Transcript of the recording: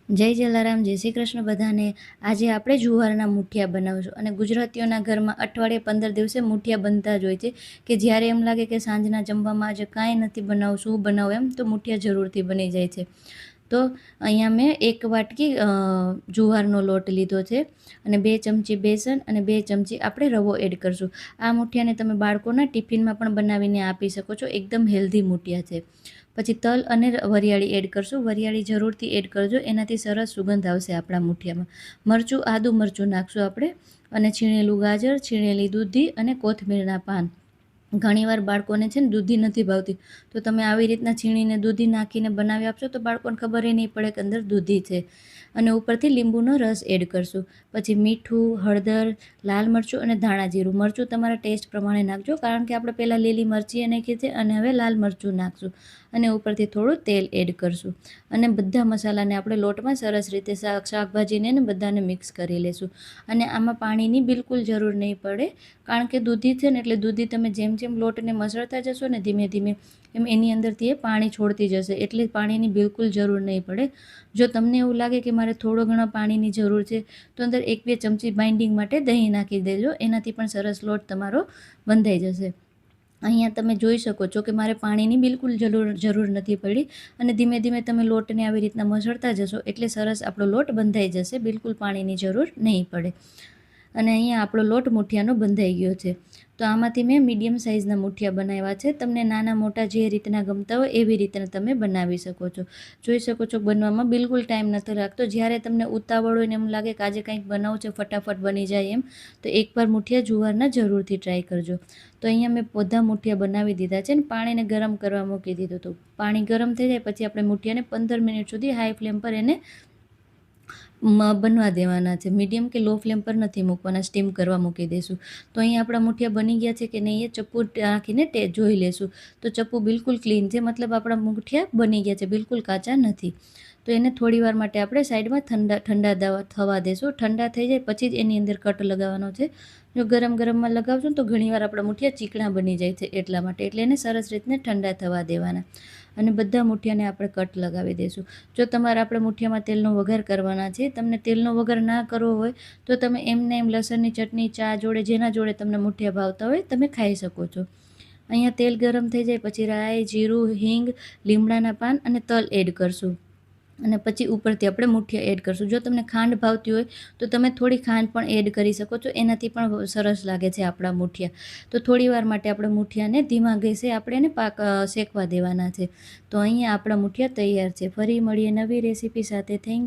જય જલારામ, જય શ્રી કૃષ્ણ બધાને। આજે આપણે જુવારના મૂઠિયા બનાવશું અને ગુજરાતીઓના ઘરમાં અઠવાડિયે 15 દિવસે મૂઠિયા બનતા જ હોય છે કે જ્યારે એમ લાગે કે સાંજના જમવામાં આજે કાંઈ નથી બનાવું, શું બનાવું એમ, તો મૂઠિયા જરૂરથી બની જાય છે। તો અહીંયા મેં 1 વાટકી જુવારનો લોટ લીધો છે અને 2 ચમચી બેસન અને 2 ચમચી આપણે રવો એડ કરશું। આ મૂઠિયાને તમે બાળકોના ટિફિનમાં પણ બનાવીને આપી શકો છો, એકદમ હેલ્ધી મૂઠિયા છે। પછી તલ અને વરિયાળી એડ કરશું। વરિયાળી જરૂરથી એડ કરજો, એનાથી સરસ સુગંધ આવશે આપણા મૂઠિયામાં। મરચું, આદું મરચું નાખશું આપણે, અને છીણેલું ગાજર, છીણેલી દૂધી અને કોથમીરના પાન। ઘણીવાર બાળકોને છે ને દૂધી નથી ભાવતી, તો તમે આવી રીતના છીણીને દૂધી નાખીને બનાવી આપશો તો બાળકોને ખબર નહીં પડે કે અંદર દૂધી છે। અને ઉપરથી લીંબુનો રસ એડ કરશું। પછી મીઠું, હળદર, લાલ મરચું અને ધાણા જીરું। મરચું તમારા ટેસ્ટ પ્રમાણે નાખજો, કારણ કે આપણે પહેલાં લીલી મરચી નાખી છે અને હવે લાલ મરચું નાખશું। અને ઉપરથી થોડું તેલ એડ કરશું અને બધા મસાલાને આપણે લોટમાં સરસ રીતે શાકભાજીને ને બધાને મિક્સ કરી લેશું। અને આમાં પાણીની બિલકુલ જરૂર નહીં પડે, કારણ કે દૂધી છે ને, એટલે દૂધી તમે જેમ જેમ લોટને મસળતા જશો ને ધીમે ધીમે, એમ એની અંદરથી એ પાણી છોડતી જશે, એટલે પાણીની બિલકુલ જરૂર નહીં પડે। જો તમને એવું લાગે કે મારે થોડો ઘણો પાણીની જરૂર છે, તો અંદર 1-2 ચમચી બાઇન્ડિંગ માટે દહીં નાખી દેજો, એનાથી પણ સરસ લોટ તમારો બંધાઈ જશે। અહીંયા તમે જોઈ શકો છો કે મારે પાણીની બિલકુલ જરૂર નથી પડી, અને ધીમે ધીમે તમે લોટને આવી રીતના મસળતા જશો એટલે સરસ આપણો લોટ બંધાઈ જશે, બિલકુલ પાણીની જરૂર નહીં પડે। અને અહીંયા આપણો લોટ મૂઠિયાનો બંધાઈ ગયો છે। તો આમાંથી મેં મીડિયમ સાઇઝના મૂઠિયા બનાવ્યા છે। તમને નાના મોટા જે રીતના ગમતા હોય એવી રીતના તમે બનાવી શકો છો। જોઈ શકો છો બનવામાં બિલકુલ ટાઈમ નથી લાગતો। જ્યારે તમને ઉતાવળ હોય ને એમ લાગે કે આજે કંઈક બનાવવું છે, ફટાફટ બની જાય એમ, તો એકવાર મૂઠિયા જુવારના જરૂરથી ટ્રાય કરજો। તો અહીંયા મેં બધા મૂઠિયા બનાવી દીધા છે ને પાણીને ગરમ કરવા મૂકી દીધું હતું। પાણી ગરમ થઈ જાય પછી આપણે મૂઠિયાને 15 મિનિટ સુધી હાઈ ફ્લેમ પર એને બનવા દેવાના છે। મીડિયમ કે લો ફ્લેમ પર નથી મૂકવાના, સ્ટીમ કરવા મૂકી દઈશું। તો અહીં આપણા મૂઠિયા બની ગયા છે કે નહીં એ ચપ્પુ નાખીને જોઈ લેશું। તો ચપ્પુ બિલકુલ ક્લીન છે, મતલબ આપણા મૂઠિયા બની ગયા છે, બિલકુલ કાચા નથી। તો એને થોડી વાર માટે આપણે સાઈડમાં ઠંડા થવા દેશું। ઠંડા થઈ જાય પછી જ એની અંદર કટ લગાવવાનો છે। જો ગરમ ગરમમાં લગાવશું ને તો ઘણીવાર આપણા મૂઠિયા ચીકણા બની જાય છે, એટલા માટે એટલે એને સરસ રીતને ઠંડા થવા દેવાના। અને બધા મૂઠિયાને આપણે કટ લગાવી દઈશું। જો તમારે આપણે મૂઠિયામાં તેલનો વઘાર કરવાના છે, તમને તેલનો વઘાર ના કરવો હોય તો તમે એમને એમ લસણની ચટણી, ચા જોડે, જેના જોડે તમને મૂઠિયા ભાવતા હોય તમે ખાઈ શકો છો। અહીંયા તેલ ગરમ થઈ જાય પછી રાઈ, જીરું, હિંગ, લીમડાના પાન અને તલ એડ કરશું, અને પછી ઉપરથી આપણે મૂઠિયા એડ કરશું। જો તમને ખાંડ ભાવતી હોય તો તમે થોડી ખાંડ પણ એડ કરી શકો છો, એનાથી પણ સરસ લાગે છે આપણા મૂઠિયા। તો થોડી વાર માટે આપણે મૂઠિયાને ધીમા ગેસે આપણે એને શેકવા દેવાના છે। તો અહીંયા આપણા મૂઠિયા તૈયાર છે। ફરી મળીએ નવી રેસીપી સાથે। Thank you.